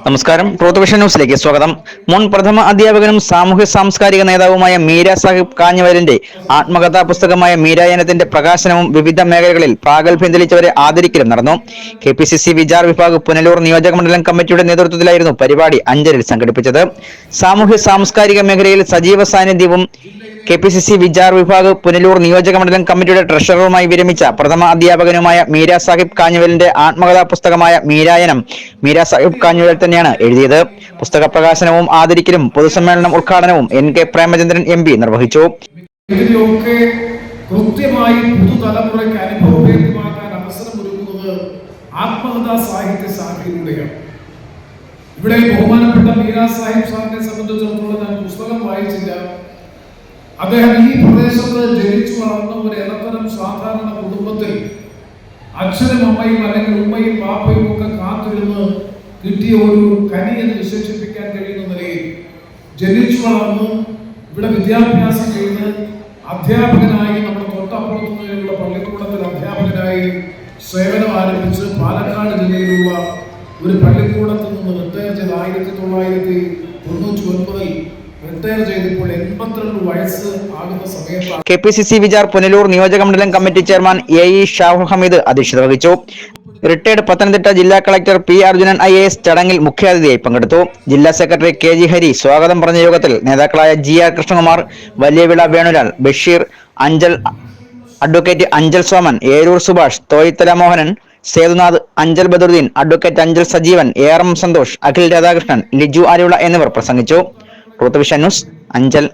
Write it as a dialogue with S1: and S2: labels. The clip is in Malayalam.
S1: നമസ്കാരം. ട്രൂത്ത് വിഷൻ ന്യൂസിലേക്ക് സ്വാഗതം. മുൻ പ്രഥമ അധ്യാപകനും സാമൂഹ്യ സാംസ്കാരിക നേതാവുമായ മീര സാഹിബ് കാഞ്ഞവലിന്റെ ആത്മകഥാ പുസ്തകമായ മീരായനത്തിന്റെ പ്രകാശനവും വിവിധ മേഖലകളിൽ പ്രാഗൽഭ്യം തെളിയിച്ചവരെ ആദരിക്കലും നടന്നു. KPCC വിചാർ വിഭാഗ് പുനലൂർ നിയോജക മണ്ഡലം കമ്മിറ്റിയുടെ നേതൃത്വത്തിലായിരുന്നു പരിപാടി അഞ്ചലിൽ സംഘടിപ്പിച്ചത്. സാമൂഹ്യ സാംസ്കാരിക മേഖലയിൽ സജീവ സാന്നിധ്യവും KPCC വിചാർ വിഭാഗ് പുനലൂർ നിയോജക മണ്ഡലം കമ്മിറ്റിയുടെ ട്രഷററുമായി വിരമിച്ച പ്രഥമ അധ്യാപകനുമായ മീര സാഹിബ് കാഞ്ഞവലിന്റെ ആത്മകഥാ പുസ്തകമായ മീരായനം മീര സാഹിബ് കാഞ്ഞവൽ തന്നെയാണ് എഴുതിയത്. പുസ്തക പ്രകാശനവും ആദരിക്കലും പൊതുസമ്മേളനം ഉദ്ഘാടനവും NK പ്രേമചന്ദ്രൻ MP നിർവഹിച്ചു.
S2: ഇതിലൊക്കെ കൃത്യമായി പുതുതലമുറയ്ക്ക് അനുഭവവേദ്യമാക്കാൻ അവസരമൊരുക്കുന്നത് ആത്മകഥാ സാഹിത്യ ശാഖയിലൂടെയാണ്. ഇവിടെ ബഹുമാനപ്പെട്ട മീര സാഹിബ് സാറിനെ സംബന്ധിച്ചിടത്തോളം ഞാൻ പുസ്തകം വായിച്ചില്ല. അദ്ദേഹം ഈ പ്രദേശത്ത് ജനിച്ചു വളർന്ന ഒരു ഇടത്തരം സാധാരണ കുടുംബത്തിൽ അച്ഛനും അമ്മയും അല്ലെങ്കിൽ ഉമ്മയും പാപ്പയും ഒക്കെ കാത്തിരുന്ന് കിട്ടിയ ഒരു കനി എന്ന് വിശേഷിപ്പിക്കാൻ കഴിയുന്ന നിലയിൽ ജനിച്ചു വളർന്ന് ഇവിടെ വിദ്യാഭ്യാസം ചെയ്ത് അധ്യാപകനായി നമ്മുടെ തൊട്ടപ്പുറത്തുനിന്നുള്ള പള്ളിക്കൂടത്തിൽ അധ്യാപകനായി സേവനം ആരംഭിച്ച് പാലക്കാട് ജില്ലയിലുള്ള ഒരു പള്ളിക്കൂടത്തിൽ നിന്ന് റിട്ടയർ ചെയ്ത് 1999 റിട്ടയർ ചെയ്തപ്പോൾ 82 വയസ്സ് ആകുന്ന സമയത്താണ്
S1: KPCC വിചാർ പുനലൂർ നിയോജക മണ്ഡലം committee chairman AE Shahu Hameed അധ്യക്ഷത വഹിച്ചു. റിട്ടയർഡ് പത്തനംതിട്ട ജില്ലാ കളക്ടർ P. അർജുനൻ IAS ചടങ്ങിൽ മുഖ്യാതിഥിയായി പങ്കെടുത്തു. ജില്ലാ സെക്രട്ടറി KG ഹരി സ്വാഗതം പറഞ്ഞ യോഗത്തിൽ നേതാക്കളായ GR Krishnakumar, Valiyavila Venulal, Basheer, advocate Anchal Soman, Eroor Subhash, Thoyithala Mohanan, Sethunath, Anchal Badaruddeen, advocate Anchal Sajeevan, ARM Santhosh, Akhil Radhakrishnan, Liju Aluvila എന്നിവർ പ്രസംഗിച്ചു. Truth vision news, Anchal.